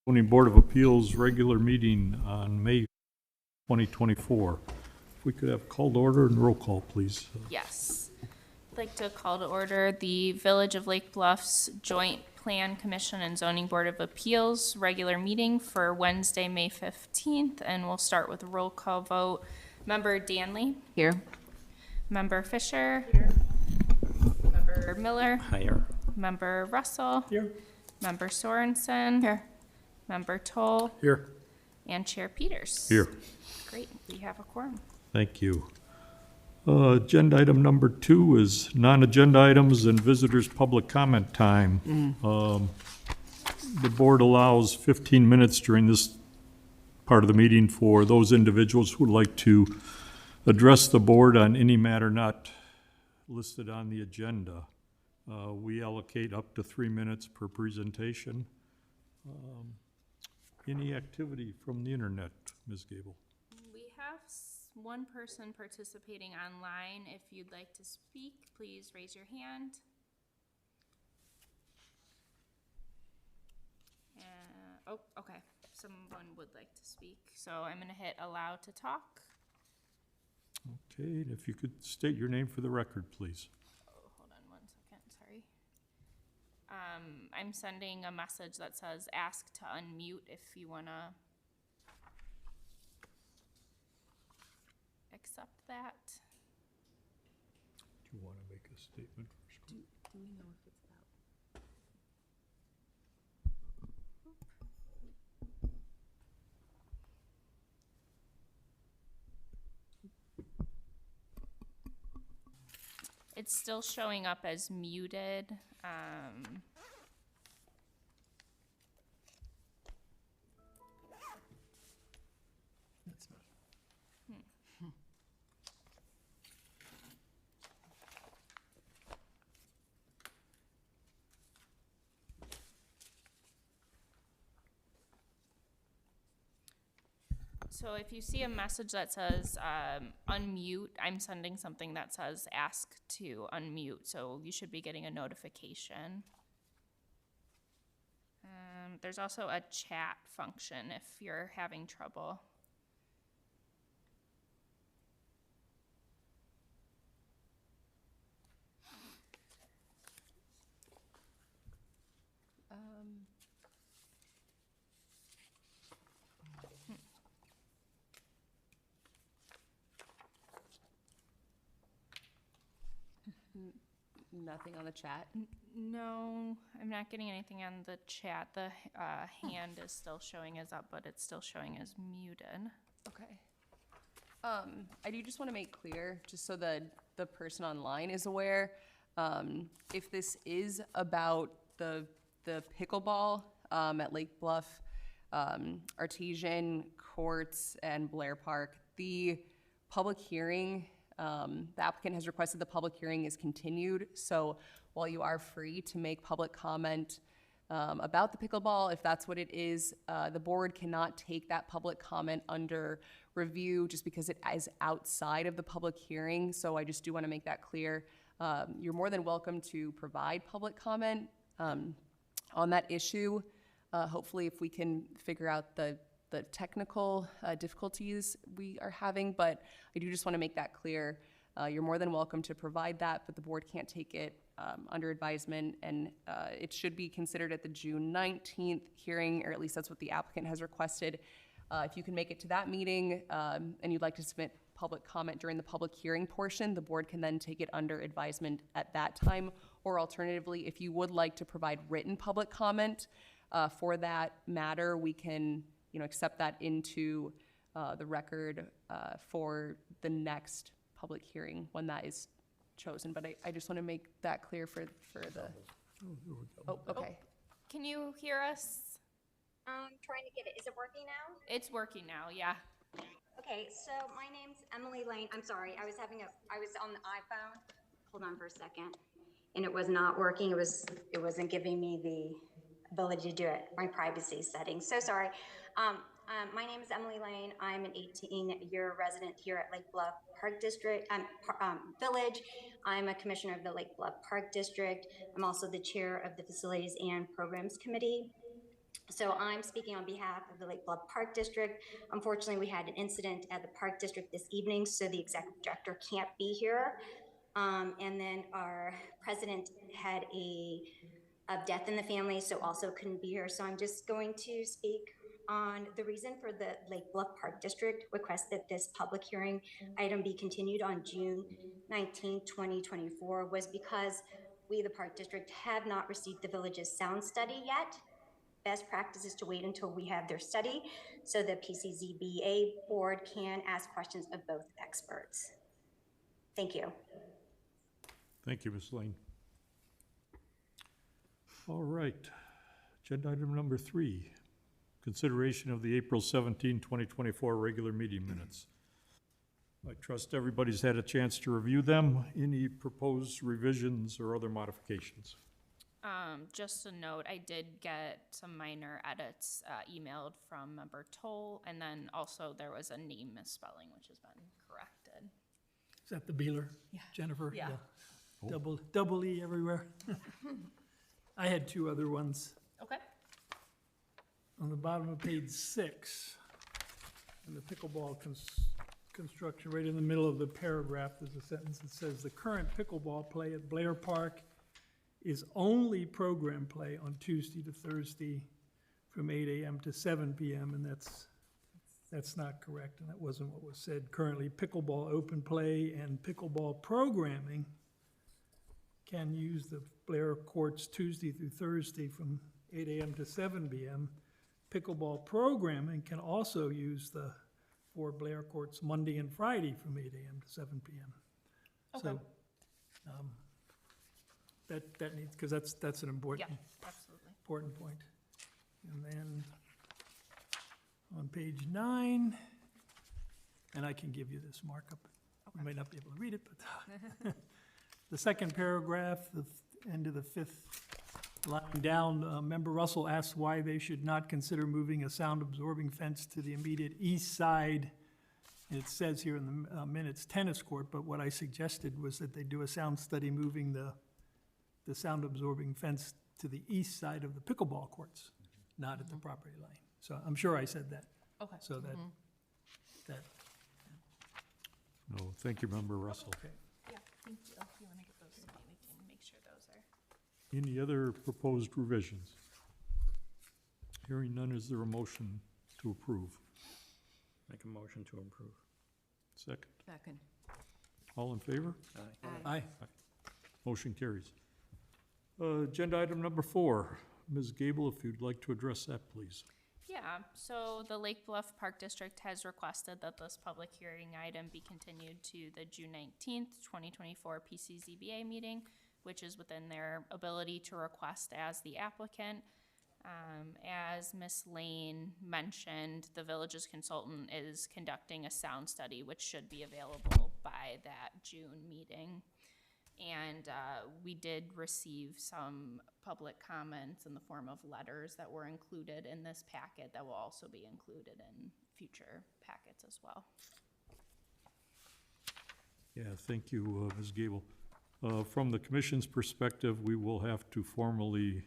Zoning Board of Appeals regular meeting on May 2024. If we could have called order and roll call, please. Yes. I'd like to call to order the Village of Lake Bluff's Joint Plan Commission and Zoning Board of Appeals regular meeting for Wednesday, May 15th, and we'll start with a roll call vote. Member Danley? Here. Member Fisher? Here. Member Miller? Here. Member Russell? Here. Member Sorensen? Here. Member Toll? Here. And Chair Peters? Here. Great, we have a quorum. Thank you. Agenda item number 2 is non-agenda items and visitors' public comment time. The board allows 15 minutes during this part of the meeting for those individuals who would like to address the board on any matter not listed on the agenda. We allocate up to 3 minutes per presentation. Any activity from the internet, Ms. Gable? We have one person participating online. If you'd like to speak, please raise your hand. Oh, okay. Someone would like to speak. So I'm going to hit allow to talk. Okay, and if you could state your name for the record, please. Oh, hold on 1 second. Sorry. I'm sending a message that says ask to unmute if you want to accept that. Do you want to make a statement first? Do we know if it's about? It's still showing up as muted. That's me. So if you see a message that says unmute, I'm sending something that says ask to unmute, so you should be getting a notification. There's also a chat function if you're having trouble. Nothing on the chat. No, I'm not getting anything on the chat. The hand is still showing as up, but it's still showing as muted. Okay. I do just want to make clear, just so that the person online is aware, if this is about the pickleball at Lake Bluff, Artesian Courts, and Blair Park, the public hearing, the applicant has requested the public hearing is continued. So while you are free to make public comment about the pickleball, if that's what it is, the board cannot take that public comment under review just because it is outside of the public hearing. So I just do want to make that clear. You're more than welcome to provide public comment on that issue. Hopefully, if we can figure out the technical difficulties we are having, but I do just want to make that clear. You're more than welcome to provide that, but the board can't take it under advisement, and it should be considered at the June 19th hearing, or at least that's what the applicant has requested. If you can make it to that meeting and you'd like to submit public comment during the public hearing portion, the board can then take it under advisement at that time, or alternatively, if you would like to provide written public comment for that matter, we can accept that into the record for the next public hearing when that is chosen. But I just want to make that clear for the. Oh, okay. Can you hear us? I'm trying to get it. Is it working now? It's working now, yeah. Okay, so my name's Emily Lane. I'm sorry. I was on the iPhone. Hold on for a second. And it was not working. It wasn't giving me the ability to do it. My privacy settings. So sorry. My name is Emily Lane. I'm an 18-year resident here at Lake Bluff Park District Village. I'm a commissioner of the Lake Bluff Park District. I'm also the chair of the Facilities and Programs Committee. So I'm speaking on behalf of the Lake Bluff Park District. Unfortunately, we had an incident at the Park District this evening, so the executive director can't be here. And then our president had a death in the family, so also couldn't be here. So I'm just going to speak on the reason for the Lake Bluff Park District request that this public hearing item be continued on June 19th, 2024 was because we, the Park District, have not received the village's sound study yet. Best practice is to wait until we have their study so the PCZBA board can ask questions of both experts. Thank you. Thank you, Ms. Lane. All right, agenda item number 3, consideration of the April 17, 2024 regular meeting minutes. I trust everybody's had a chance to review them. Any proposed revisions or other modifications? Just a note, I did get some minor edits emailed from member Toll, and then also there was a name misspelling, which has been corrected. Is that the Beeler? Yeah. Jennifer? Yeah. Double E everywhere. I had 2 other ones. Okay. On the bottom of page 6, in the pickleball construction, right in the middle of the paragraph, there's a sentence that says, "The current pickleball play at Blair Park is only program play on Tuesday to Thursday from 8 a.m. to 7 p.m., and that's not correct, and that wasn't what was said. Currently, pickleball open play and pickleball programming can use the Blair courts Tuesday through Thursday from 8 a.m. to 7 p.m. Pickleball programming can also use the 4 Blair courts Monday and Friday from 8 a.m. to 7 p.m. Okay. So, that needs, because that's an important, Yeah, absolutely. important point. And then on page 9, and I can give you this markup. You may not be able to read it, but the second paragraph, the end of the 5th line down, Member Russell asks why they should not consider moving a sound-absorbing fence to the immediate east side. It says here in the minutes tennis court, but what I suggested was that they do a sound study moving the sound-absorbing fence to the east side of the pickleball courts, not at the property line. So I'm sure I said that, Okay. so that, No, thank you, Member Russell. okay. Yeah, thank you. If you want to get those to me, we can make sure those are. Any other proposed revisions? Hearing none, is there a motion to approve? Make a motion to approve. Second. Second. All in favor? Aye. Aye. Motion carries. Agenda item number 4. Ms. Gable, if you'd like to address that, please. Yeah, so the Lake Bluff Park District has requested that this public hearing item be continued to the June 19th, 2024 PCZBA meeting, which is within their ability to request as the applicant. As Ms. Lane mentioned, the village's consultant is conducting a sound study, which should be available by that June meeting. And we did receive some public comments in the form of letters that were included in this packet that will also be included in future packets as well. Yeah, thank you, Ms. Gable. From the commission's perspective, we will have to formally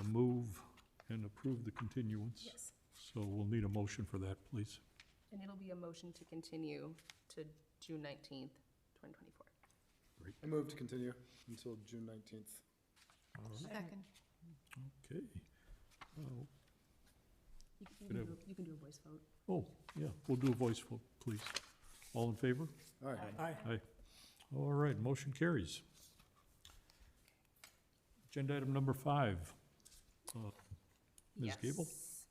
move and approve the continuance. Yes. So we'll need a motion for that, please. And it'll be a motion to continue to June 19th, 2024. I move to continue until June 19th. Second. Okay. You can do a voice vote. Oh, yeah, we'll do a voice vote, please. All in favor? All right. Aye. Aye. All right, motion carries. Agenda item number 5. Ms. Gable? Yes.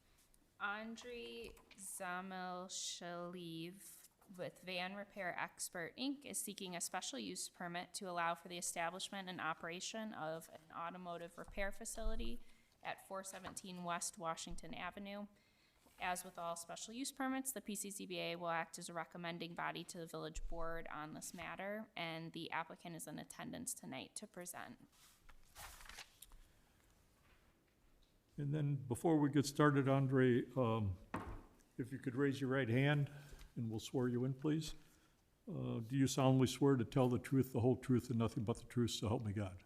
Andre Zamel-Shaliv with Van Repair Expert, Inc. is seeking a special use permit to allow for the establishment and operation of an automotive repair facility at 417 West Washington Avenue. As with all special use permits, the PCZBA will act as a recommending body to the village board on this matter, and the applicant is in attendance tonight to present. And then before we get started, Andre, if you could raise your right hand and we'll swear you in, please. Do you solemnly swear to tell the truth, the whole truth, and nothing but the truth, so help me God?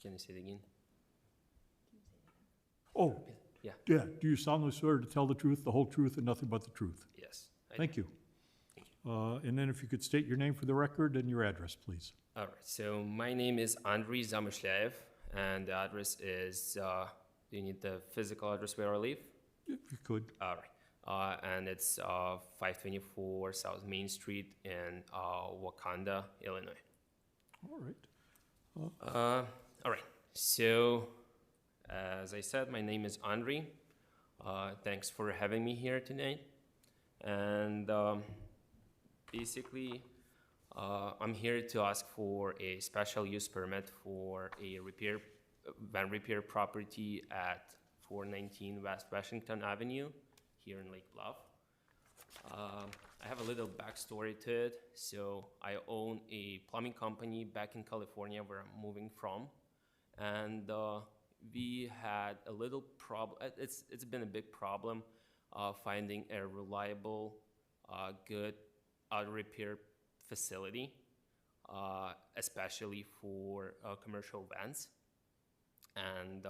Can you say it again? Oh, Yeah, yeah, do you solemnly swear to tell the truth, the whole truth, and nothing but the truth? yes. Thank you. And then if you could state your name for the record and your address, please. All right, so my name is Andriy Zamyshlyaev, and the address is, do you need the physical address where I live? If you could. All right, and it's 524 South Main Street in Wakanda, Illinois. All right. All right, so as I said, my name is Andriy. Thanks for having me here tonight. And basically, I'm here to ask for a special use permit for a van repair property at 419 West Washington Avenue here in Lake Bluff. I have a little backstory to it. So I own a plumbing company back in California where I'm moving from. And we had a little problem. It's been a big problem finding a reliable, good auto repair facility, especially for commercial vans. And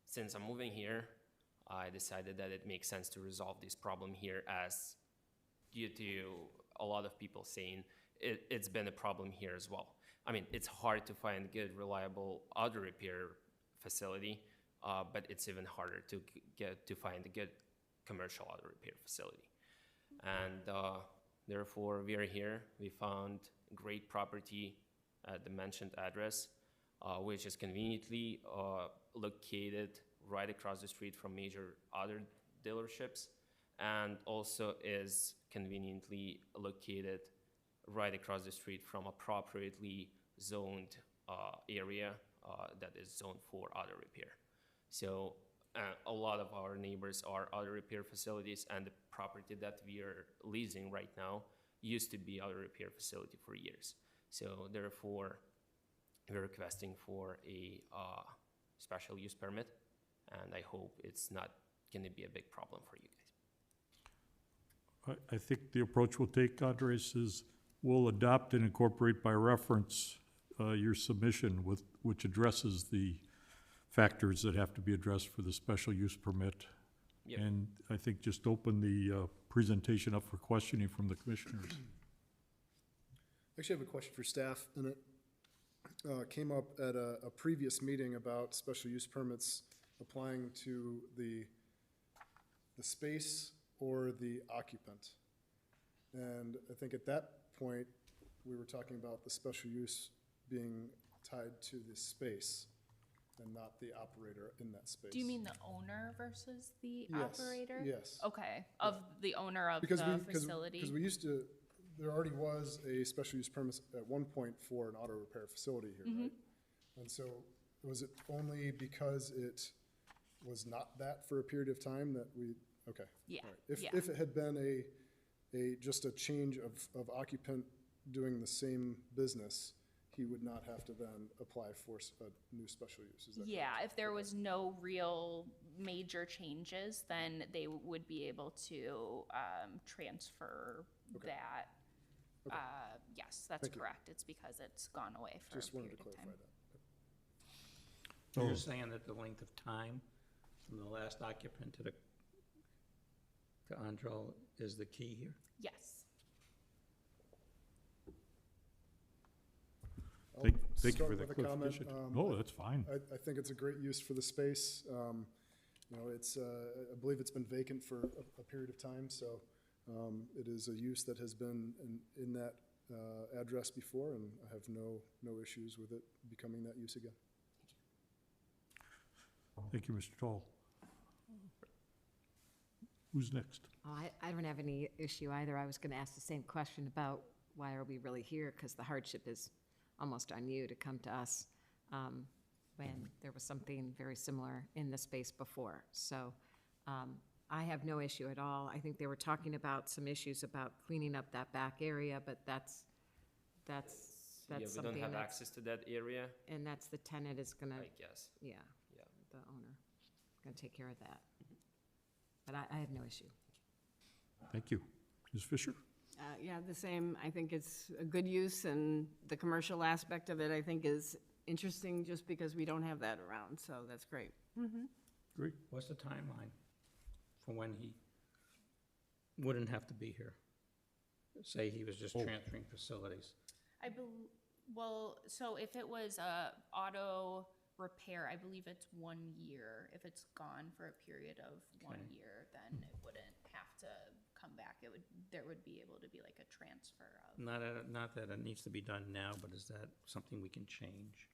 since I'm moving here, I decided that it makes sense to resolve this problem here, as due to a lot of people saying it's been a problem here as well. I mean, it's hard to find good, reliable auto repair facility, but it's even harder to find a good commercial auto repair facility. And therefore, we are here. We found great property at the mentioned address, which is conveniently located right across the street from major auto dealerships, and also is conveniently located right across the street from appropriately zoned area that is zoned for auto repair. So a lot of our neighbors are auto repair facilities, and the property that we are leasing right now used to be auto repair facility for years. So therefore, we're requesting for a special use permit, and I hope it's not going to be a big problem for you guys. I think the approach we'll take, Andres, is we'll adopt and incorporate by reference your submission which addresses the factors that have to be addressed for the special use permit. Yep. And I think just open the presentation up for questioning from the commissioners. Actually, I have a question for staff, and it came up at a previous meeting about special use permits applying to the space or the occupant. And I think at that point, we were talking about the special use being tied to the space and not the operator in that space. Do you mean the owner versus the Yes, operator? yes. Okay, of the owner of Because the facility? Because we used to, there already was a special use permit at one point for an auto repair facility here, right? And so was it only because it was not that for a period of time that we, okay. Yeah, all right. yeah. If it had been just a change of occupant doing the same business, he would not have to then apply for a new special use, is that correct? Yeah, if there was no real major changes, then they would be able to transfer Okay. that. Okay. Yes, that's Thank you. correct. It's because it's gone away for a Just wanted period to of clarify time. that. So Oh. you're saying that the length of time from the last occupant to Andro is the key here? Yes. I'll Thank you start for that with a comment. clarification. No, that's fine. I think it's a great use for the space. You know, it's, I believe it's been vacant for a period of time, so it is a use that has been in that address before, and I have no issues with it becoming that use again. Thank you, Mr. Toll. Who's next? Oh, I don't have any issue either. I was going to ask the same question about why are we really here? Because the hardship is almost on you to come to us when there was something very similar in the space before. So I have no issue at all. I think they were talking about some issues about cleaning up that back area, but that's Yeah, we something don't have that's, access to that area, and that's the tenant is going to, I guess. yeah, Yeah. the owner, going to take care of that. But I have no issue. Thank you. Ms. Fisher? Yeah, the same. I think it's a good use, and the commercial aspect of it, I think, is interesting just because we don't have that around, so that's great. Great. What's the timeline for when he wouldn't have to be here? Say he was just transferring facilities. Well, so if it was a auto repair, I believe it's 1 year. If it's gone for a period of 1 year, then it wouldn't have to come back. There would be able to be like a transfer of. Not that it needs to be done now, but is that something we can change?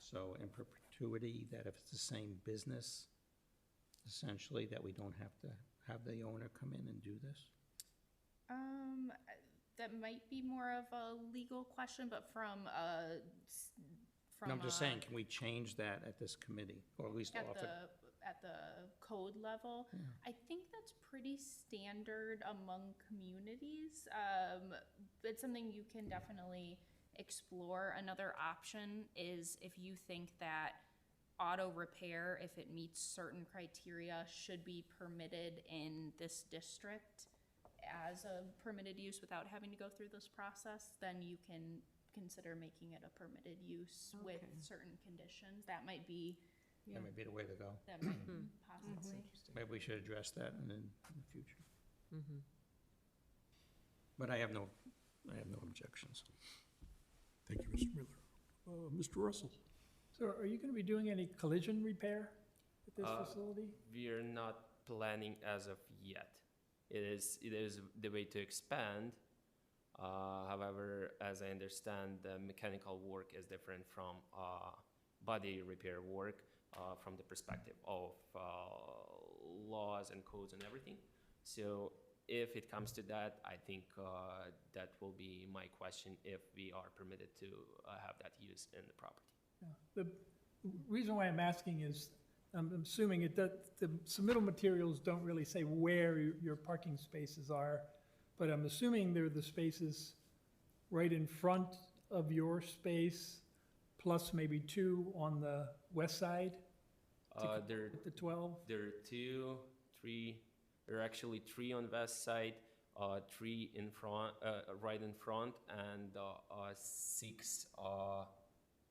So in perpetuity, that if it's the same business, essentially, that we don't have to have the owner come in and do this? That might be more of a legal question, but from No, I'm just saying, can we change that at this committee, or at least offer? at the code level, I think that's pretty standard among communities. It's something you can definitely explore. Another option is if you think that auto repair, if it meets certain criteria, should be permitted in this district as a permitted use without having to go through this process, then you can consider making it a permitted use with certain conditions. That might be That might be the way to go. That might possibly. Maybe we should address that in the future. But I have no objections. Thank you, Mr. Miller. Mr. Russell? So are you going to be doing any collision repair at this facility? We are not planning as of yet. It is the way to expand. However, as I understand, the mechanical work is different from body repair work from the perspective of laws and codes and everything. So if it comes to that, I think that will be my question, if we are permitted to have that use in the property. Yeah. The reason why I'm asking is, I'm assuming that the submittal materials don't really say where your parking spaces are, but I'm assuming they're the spaces right in front of your space, plus maybe 2 on the west side? There The 12? are 2, 3. There are actually 3 on the west side, 3 in front, right in front, and 6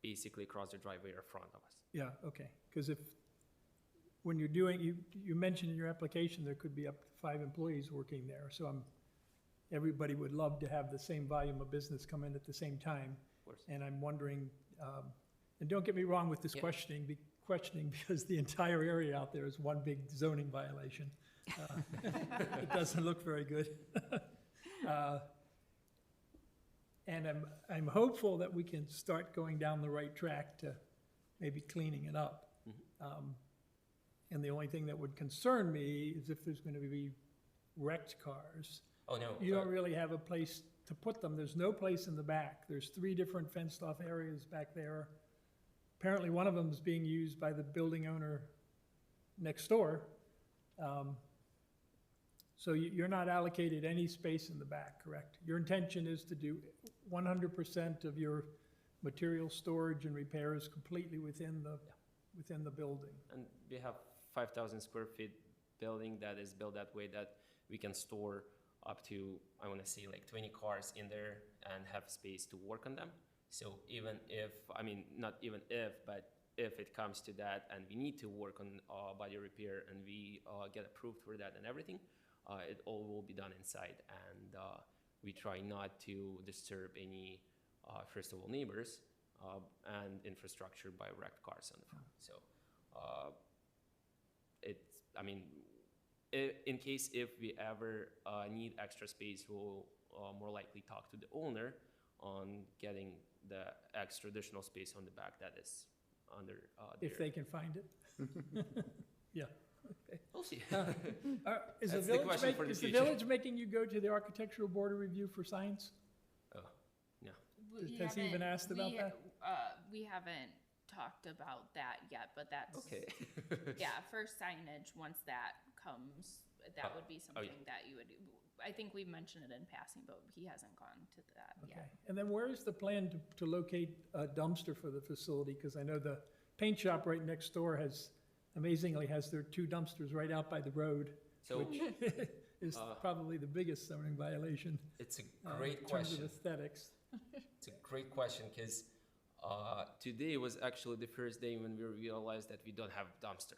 basically across the driveway in front of us. Yeah, okay, because when you're doing, you mentioned in your application there could be up to 5 employees working there, so everybody would love to have the same volume of business come in at the same time. Of course. And I'm wondering, and don't get me wrong with this questioning because the entire area out there is one big zoning violation. It doesn't look very good. And I'm hopeful that we can start going down the right track to maybe cleaning it up. And the only thing that would concern me is if there's going to be wrecked cars. Oh, no. You don't really have a place to put them. There's no place in the back. There's 3 different fenced-off areas back there. Apparently, one of them is being used by the building owner next door. So you're not allocated any space in the back, correct? Your intention is to do 100% of your material storage and repairs completely within the building. And we have 5,000 square feet building that is built that way that we can store up to, I want to say, like 20 cars in there and have space to work on them. So even if, not even if, but if it comes to that and we need to work on body repair and we get approved for that and everything, it all will be done inside. And we try not to disturb any, first of all, neighbors and infrastructure by wrecked cars on the front. So in case if we ever need extra space, we'll more likely talk to the owner on getting the extra additional space on the back that is under If they can find it. Yeah. Okay. We'll see. Is That's the question for the is the future. village making you go to the architectural board of review for signs? No. Has he even asked about that? We haven't talked about that yet, but that's. Okay. Yeah, for signage, once that comes, that would be something that you would, I think we mentioned it in passing, but he hasn't gone to that Okay. yet. And then where is the plan to locate a dumpster for the facility? Because I know the paint shop right next door amazingly has their 2 dumpsters right out by the road, So which is probably the biggest zoning violation. it's a great in terms of question. aesthetics. It's a great question because today was actually the first day when we realized that we don't have a dumpster.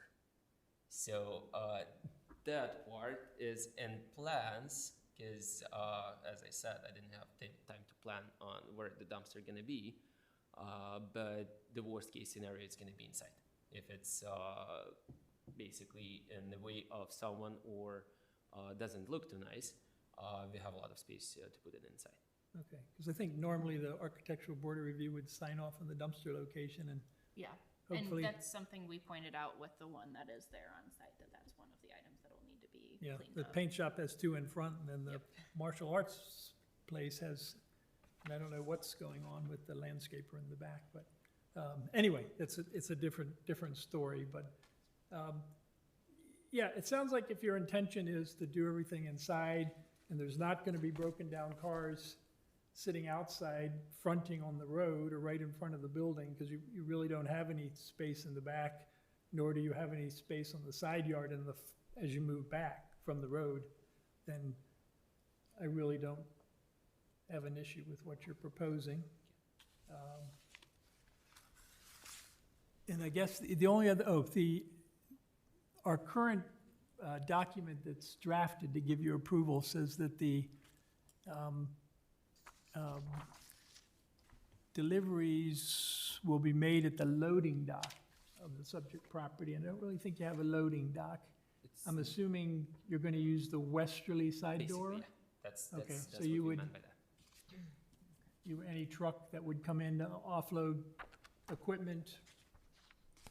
So that part is in plans because, as I said, I didn't have time to plan on where the dumpster gonna be. But the worst case scenario is gonna be inside. If it's basically in the way of someone or doesn't look too nice, we have a lot of space to put it inside. Okay, because I think normally the architectural board of review would sign off on the dumpster location and Yeah, hopefully. and that's something we pointed out with the one that is there on site, that's one of the items that'll need to be Yeah, cleaned the up. paint shop has two in front, and then the Yep. martial arts place has, and I don't know what's going on with the landscaper in the back, but, anyway, it's a different story, but, yeah, it sounds like if your intention is to do everything inside, and there's not gonna be broken down cars sitting outside fronting on the road or right in front of the building, because you really don't have any space in the back, nor do you have any space on the side yard as you move back from the road, then I really don't have an issue with what you're proposing. And I guess the only other, our current document that's drafted to give you approval says that the deliveries will be made at the loading dock of the subject property, and I don't really think you have a loading dock. I'm assuming you're gonna use the westerly side door? Basically, yeah. That's Okay, that's so what you we would- meant by that. Any truck that would come in to offload equipment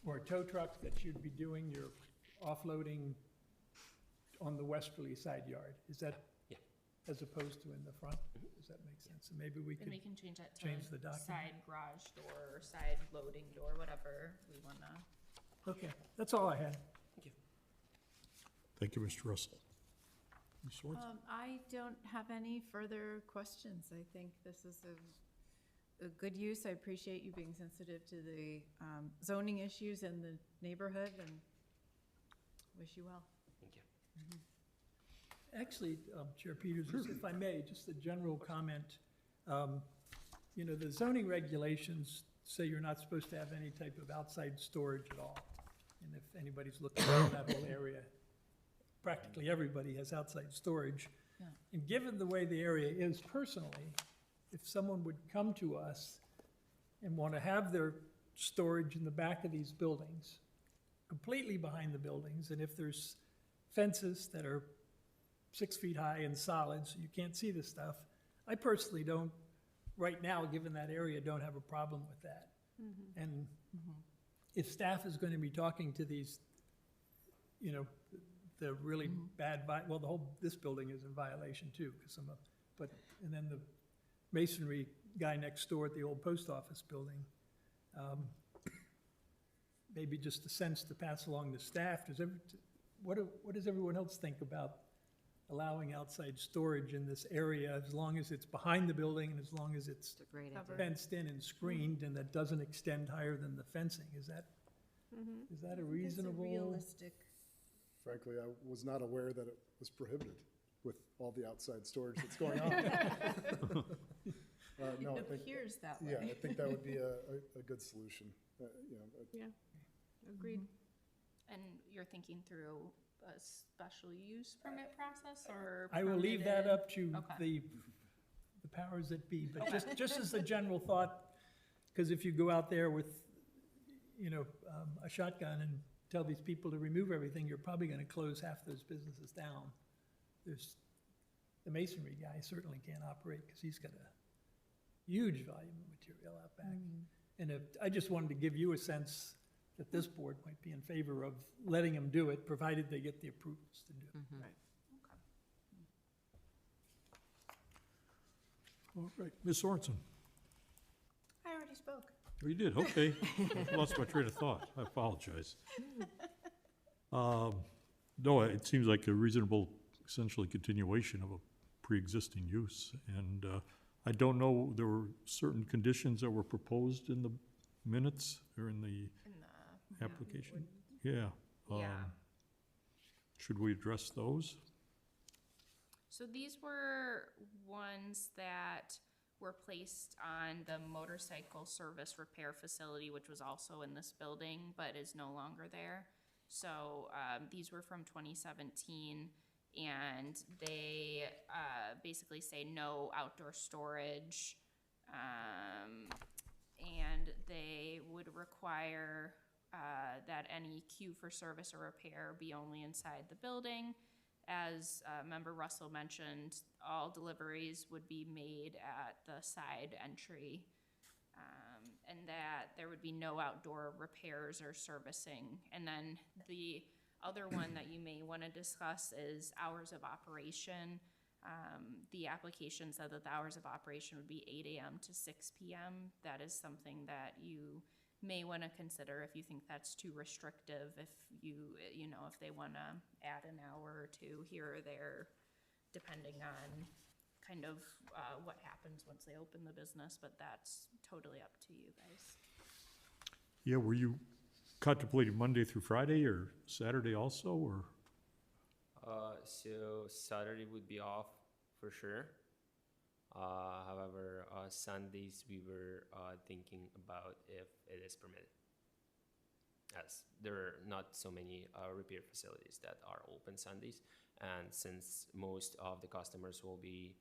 or a tow truck that you'd be doing your offloading on the westerly side yard, is that? Yeah. As opposed to in the front? Does that make sense? And maybe we And could we can change that change the to document. side garage door, or side loading door, whatever we wanna. Okay, that's all I had. Thank you, Mr. Russell. Ms. Swartz? I don't have any further questions. I think this is a good use. I appreciate you being sensitive to the zoning issues in the neighborhood, and wish you well. Thank you. Actually, Chair Peters, if I may, just a general comment. You know, the zoning regulations say you're not supposed to have any type of outside storage at all. And if anybody's looking at that whole area, practically everybody has outside storage. Yeah. And given the way the area is personally, if someone would come to us and want to have their storage in the back of these buildings, completely behind the buildings, and if there's fences that are 6 feet high and solid, so you can't see the stuff, I personally don't, right now, given that area, don't have a problem with that. And if staff is going to be talking to these, you know, the really bad, well, this building is in violation too, because and then the masonry guy next door at the old post office building, maybe just a sense to pass along to staff. What does everyone else think about allowing outside storage in this area, as long as it's behind the building and as long as it's It's a great Covered. idea. fenced in and screened, and that doesn't extend higher than the fencing? Is that a reasonable? realistic. Frankly, I was not aware that it was prohibited with all the outside storage that's going on. No, I It think, appears that yeah, I way. think that would be a good solution. You know, Yeah, agreed. And you're thinking through a special use permit process, or? I will leave that permitted? up to Okay. the powers that be, but just as a general thought, because if you go out there with, you know, a shotgun and tell these people to remove everything, you're probably gonna close half those businesses down. The masonry guy certainly can't operate, because he's got a huge volume of material out back. And I just wanted to give you a sense that this board might be in favor of letting them do it, provided they get the approvals to do it. All right, Ms. Sorensen? I already spoke. Oh, you did, okay. I lost my train of thought, I apologize. No, it seems like a reasonable, essentially continuation of a pre-existing use. And I don't know, there were certain conditions that were proposed in the minutes or in the application? Yeah. Yeah. Should we address those? So these were ones that were placed on the motorcycle service repair facility, which was also in this building, but is no longer there. So these were from 2017, and they basically say no outdoor storage, and they would require that any queue for service or repair be only inside the building. As Member Russell mentioned, all deliveries would be made at the side entry, and that there would be no outdoor repairs or servicing. And then the other one that you may want to discuss is hours of operation. The application said that the hours of operation would be 8 a.m. to 6 p.m. That is something that you may want to consider if you think that's too restrictive, if if they want to add an hour or two here or there, depending on kind of what happens once they open the business, but that's totally up to you guys. Yeah, were you contemplating Monday through Friday or Saturday also, or? So Saturday would be off for sure. However, Sundays we were thinking about if it is permitted, as there are not so many repair facilities that are open Sundays, and since most of the customers will be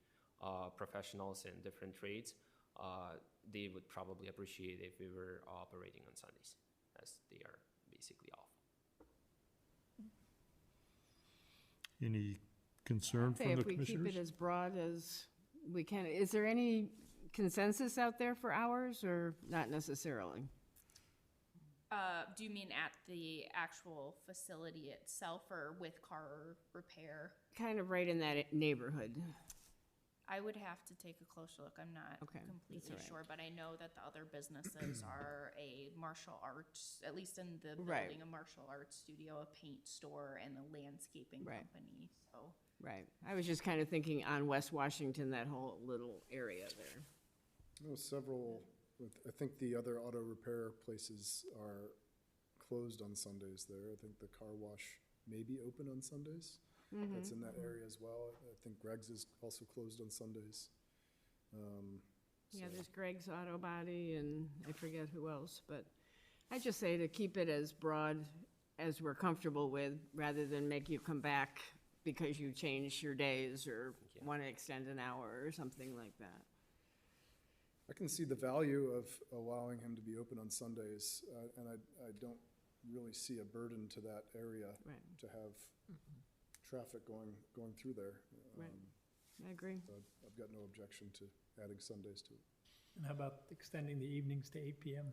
professionals in different trades, they would probably appreciate if we were operating on Sundays, as they are basically off. Any concern Say from the if we keep commissioners? it as broad as we can, is there any consensus out there for hours or not necessarily? Do you mean at the actual facility itself or with car repair? Kind of right in that neighborhood. I would have to take a closer look. I'm not Okay, that's completely all right. sure, but I know that the other businesses are a martial arts, at least in the Right. building, a martial arts studio, a paint store, and a landscaping Right. company, so. Right. I was just kind of thinking on West Washington, that whole little area there. No, several, I think the other auto repair places are closed on Sundays there. I think the car wash may be open on Sundays. That's in that area as well. I think Greg's is also closed on Sundays. Yeah, So- there's Greg's Auto Body and I forget who else, but I just say to keep it as broad as we're comfortable with, rather than make you come back because you changed your days or Yeah. want to extend an hour or something like that. I can see the value of allowing him to be open on Sundays, and I don't really see a burden to that area Right. to have traffic going through there. Right. I agree. So I've got no objection to adding Sundays to it. And how about extending the evenings to 8 p.m.?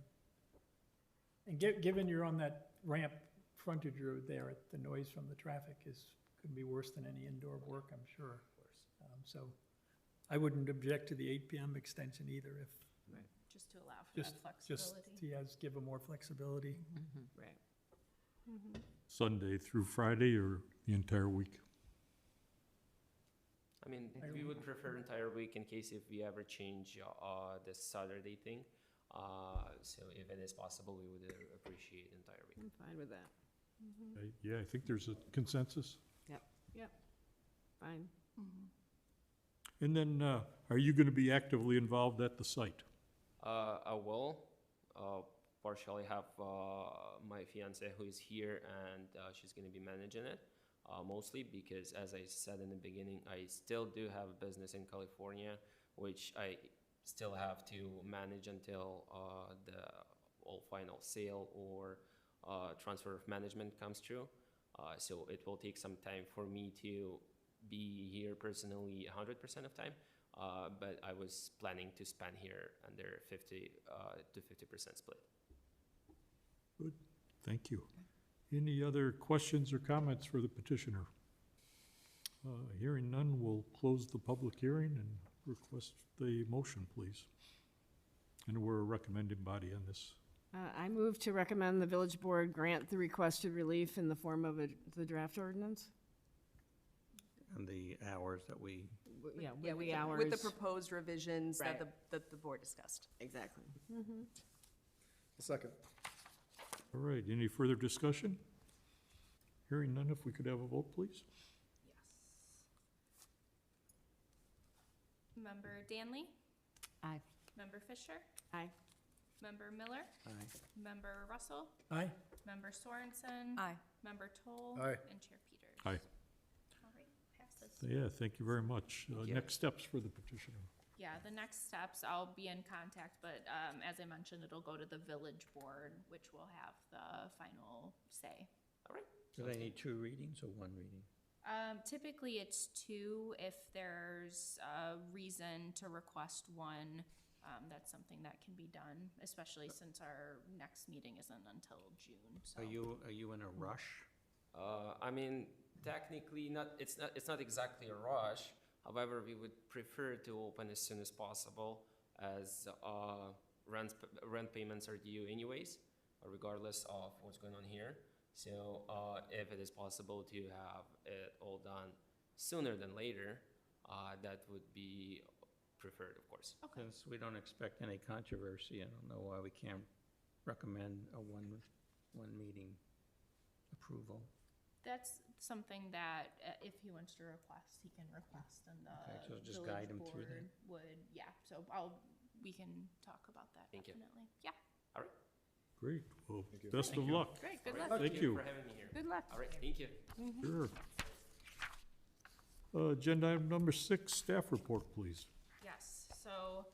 And given you're on that ramp frontage road there, the noise from the traffic could be worse than any indoor work, I'm sure. Of course. So I wouldn't object to the 8 p.m. extension either, if, Just to allow for just, that just, flexibility. yes, give them more flexibility. Right. Sunday through Friday or the entire week? I mean, we would prefer entire week in case if we ever change the Saturday thing. So if it is possible, we would appreciate entire week. I'm fine with that. Yeah, I think there's a consensus. Yep. Fine. And then, are you gonna be actively involved at the site? I will partially have my fiance who is here, and she's going to be managing it mostly because, as I said in the beginning, I still do have a business in California, which I still have to manage until the all final sale or transfer of management comes true. So it will take some time for me to be here personally 100% of time. But I was planning to spend here under 50 to 50% split. Good, thank you. Any other questions or comments for the petitioner? Hearing none, we'll close the public hearing and request the motion, please. And we're a recommending body on this. I move to recommend the village board grant the requested relief in the form of the draft ordinance. And the hours that we, Yeah, Yeah, with the hours. with the proposed revisions Right. that the board discussed. Exactly. A second. All right, any further discussion? Hearing none, if we could have a vote, please? Yes. Member Danley? Aye. Member Fisher? Aye. Member Miller? aye. Member Russell? Aye? Member Sorensen? Aye. Member Toll. Aye. And Chair Peters. Aye. All right, passes. Yeah, thank you very much. Thank you. Next steps for the petitioner. Yeah, the next steps, I'll be in contact, but as I mentioned, it'll go to the village board, which will have the final say. All right. Do they need 2 readings or 1 reading? Typically, it's 2. If there's a reason to request 1, that's something that can be done, especially since our next meeting isn't until June, so. Are you in a rush? I mean, technically, it's not exactly a rush. However, we would prefer to open as soon as possible, as rent payments are due anyways, regardless of what's going on here. So if it is possible to have it all done sooner than later, that would be preferred, of course. Okay. Since we don't expect any controversy, I don't know why we can't recommend a one meeting approval. That's something that, if he wants to request, he can request, and Okay, so the just village guide him through board there. would, yeah, so we can talk about that, Thank you. definitely. Yeah. All right. Great, well, Thank you. best of Thank you. luck. Great, good All right. luck. Thank you. for having me here. Good luck. All right, thank you. Sure. Agenda item number 6, staff report, please. Yes, so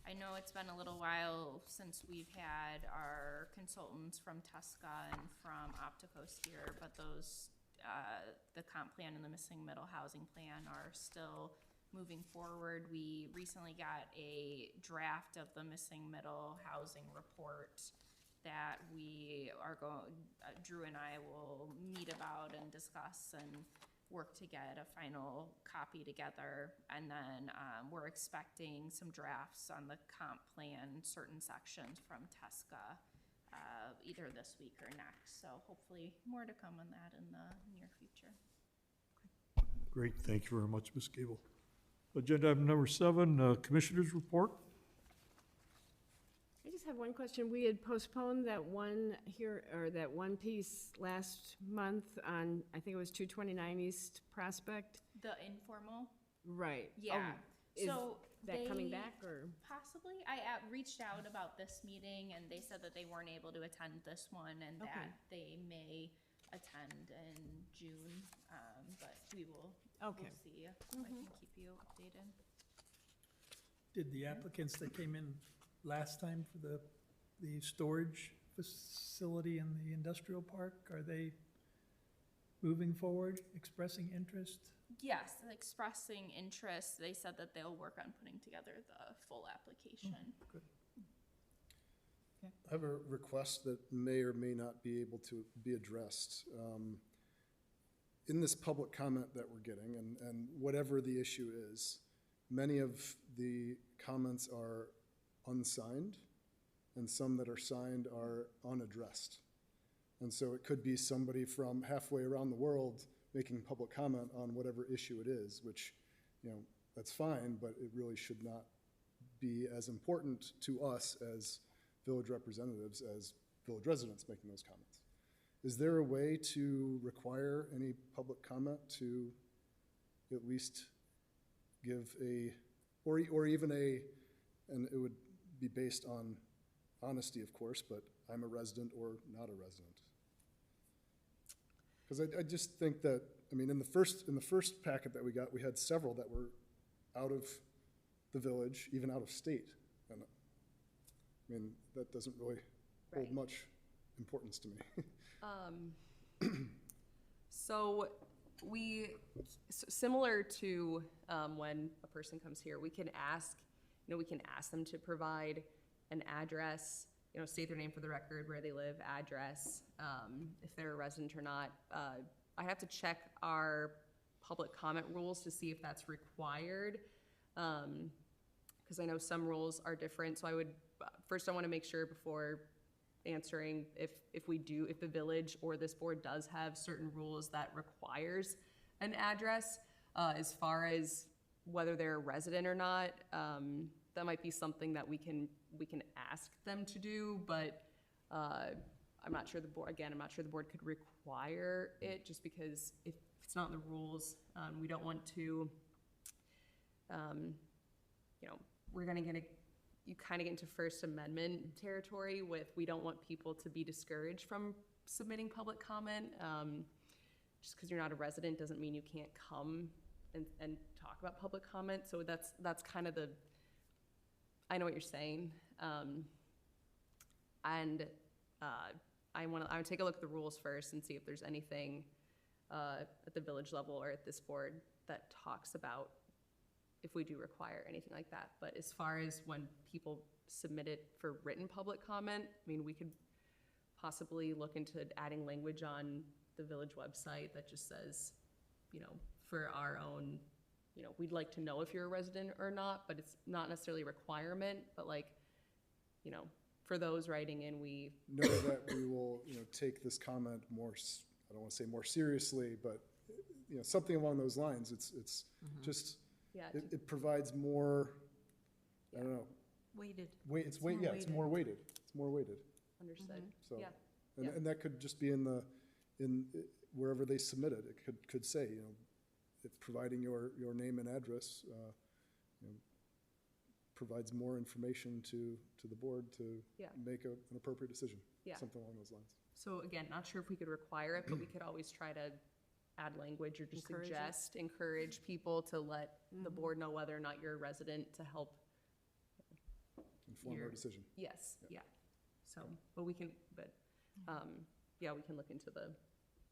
I know it's been a little while since we've had our consultants from Tesca and from Opticos here, but those, the comp plan and the missing middle housing plan are still moving forward. We recently got a draft of the missing middle housing report that we are going, Drew and I will meet about and discuss and work to get a final copy together. And then we're expecting some drafts on the comp plan, certain sections from Tesca, either this week or next. So hopefully more to come on that in the near future. Great, thank you very much, Ms. Gable. Agenda item number 7, Commissioners' report. I just have one question. We had postponed that one that one piece last month on, I think it was 229 East Prospect. The informal, Right. yeah. Is So that coming they- back, or? Possibly. I reached out about this meeting and they said that they weren't able to attend this one and Okay. that they may attend in June. But we'll Okay. see. I can keep you updated. Did the applicants that came in last time for the storage facility in the industrial park, are they moving forward, expressing interest? Yes, expressing interest. They said that they'll work on putting together the full application. Good. I have a request that may or may not be able to be addressed. In this public comment that we're getting, and whatever the issue is, many of the comments are unsigned, and some that are signed are unaddressed. And so it could be somebody from halfway around the world making public comment on whatever issue it is, which, that's fine, but it really should not be as important to us as village representatives as village residents making those comments. Is there a way to require any public comment to at least give or even and it would be based on honesty, of course, but I'm a resident or not a resident? Because I just think that, in the first packet that we got, we had several that were out of the village, even out of state. And that doesn't really hold Right. much importance to me. So similar to when a person comes here, we can ask them to provide an address, state their name for the record, where they live, address, if they're a resident or not. I have to check our public comment rules to see if that's required, because I know some rules are different. So I want to make sure before answering if the village or this board does have certain rules that requires an address, as far as whether they're a resident or not. That might be something that we can ask them to do, but I'm not sure the board could require it, just because if it's not in the rules, we don't want to, we're gonna you kind of get into First Amendment territory with, we don't want people to be discouraged from submitting public comment. Just because you're not a resident doesn't mean you can't come and talk about public comment. So that's kind of the, I know what you're saying. I would take a look at the rules first and see if there's anything at the village level or at this board that talks about if we do require anything like that. But as far as when people submit it for written public comment, I mean, we could possibly look into adding language on the village website that just says, you know, for our own, you know, we'd like to know if you're a resident or not, but it's not necessarily a requirement, but like, you know, for those writing in, we Know that we will, you know, take this comment more, I don't want to say more seriously, but, you know, something along those lines. It's just, yeah, it provides more, I don't know, Weighted. it's more weighted. It's more weighted. understood. So, Yeah. and that could just be in wherever they submit it. It could say, you know, if providing your name and address, you know, provides more information to the board to Yeah. make an appropriate decision. Yeah. Something along those lines. So again, not sure if we could require it, but we could always try to add language or just encourage people to let the board know whether or not you're a resident to help. Inform our Your- decision. Yes, yeah. So, but we can yeah, we can look into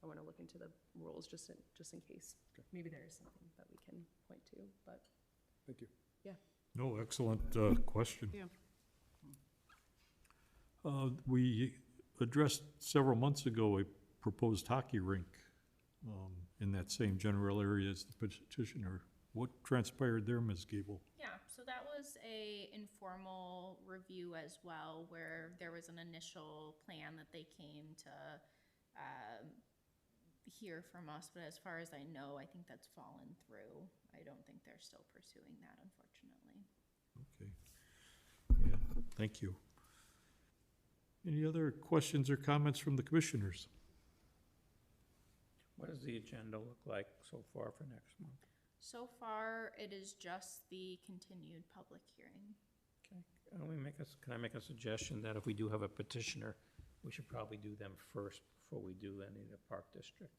I want to look into the rules just in case. Okay. Maybe there is something that we can point to, but Thank you. No, excellent question. Yeah. We addressed several months ago a proposed hockey rink in that same general area as the petitioner. What transpired there, Ms. Gable? Yeah, so that was a informal review as well, where there was an initial plan that they came to hear from us, but as far as I know, I think that's fallen through. I don't think they're still pursuing that, unfortunately. Okay. Yeah, thank you. Any other questions or comments from the commissioners? What does the agenda look like so far for next month? So far, it is just the continued public hearing. Okay, can I make a suggestion that if we do have a petitioner, we should probably do them first before we do any of the Park District?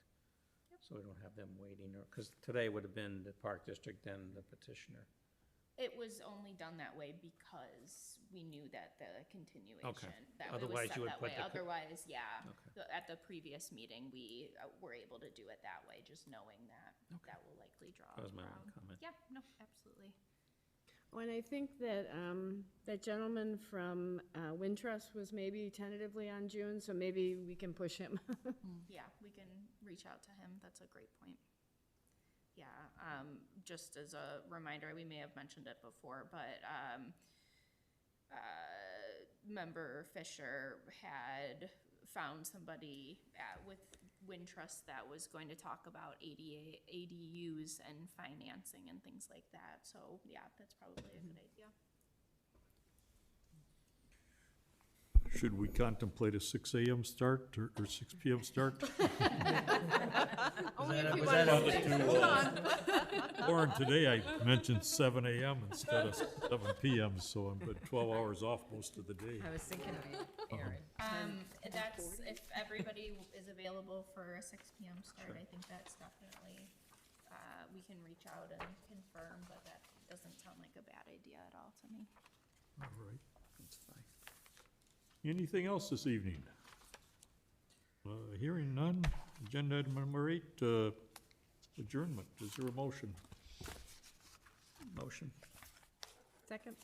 So we don't have them waiting, or, because today would have been the Park District, then the petitioner. It was only done that way because we knew that the continuation, that it was Otherwise, set you would that put way. the Otherwise, yeah, Okay. at the previous meeting, we were able to do it that way, just knowing that Okay. that will likely draw That a was my crowd. only comment. Yeah, no, absolutely. Oh, and I think that, that gentleman from Wintrust was maybe tentatively on June, so maybe we can push him. Yeah, we can reach out to him. That's a great point. Yeah, just as a reminder, we may have mentioned it before, but Member Fisher had found somebody with Wintrust that was going to talk about ADUs and financing and things like that. So yeah, that's probably a good idea. Should we contemplate a 6 a.m. start or 6 p.m. start? Only if you want to stay. Hold on. Lauren, today I mentioned 7 a.m. instead of 7 p.m., so I'm at 12 hours off most of the day. I was thinking of you, Aaron. That's, if everybody is available for a 6 p.m. start, I think that's definitely, we can reach out and confirm, but that doesn't sound like a bad idea at all to me. All right. That's fine. Anything else this evening? Hearing none. Agenda item number 8, adjournment. Is there a motion? Motion. Second.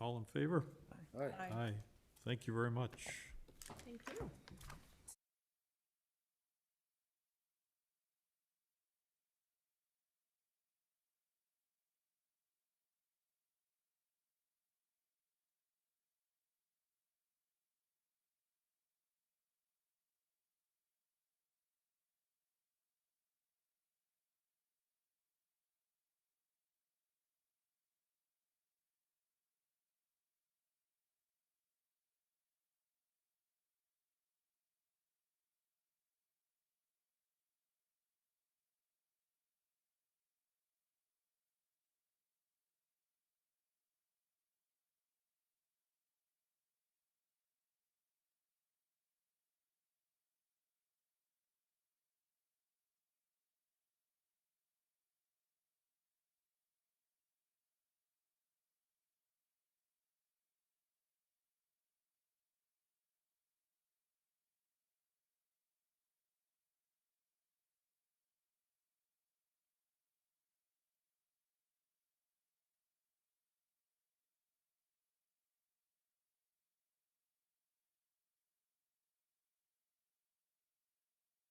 All in favor? All right. Aye. Thank you very much. Thank you.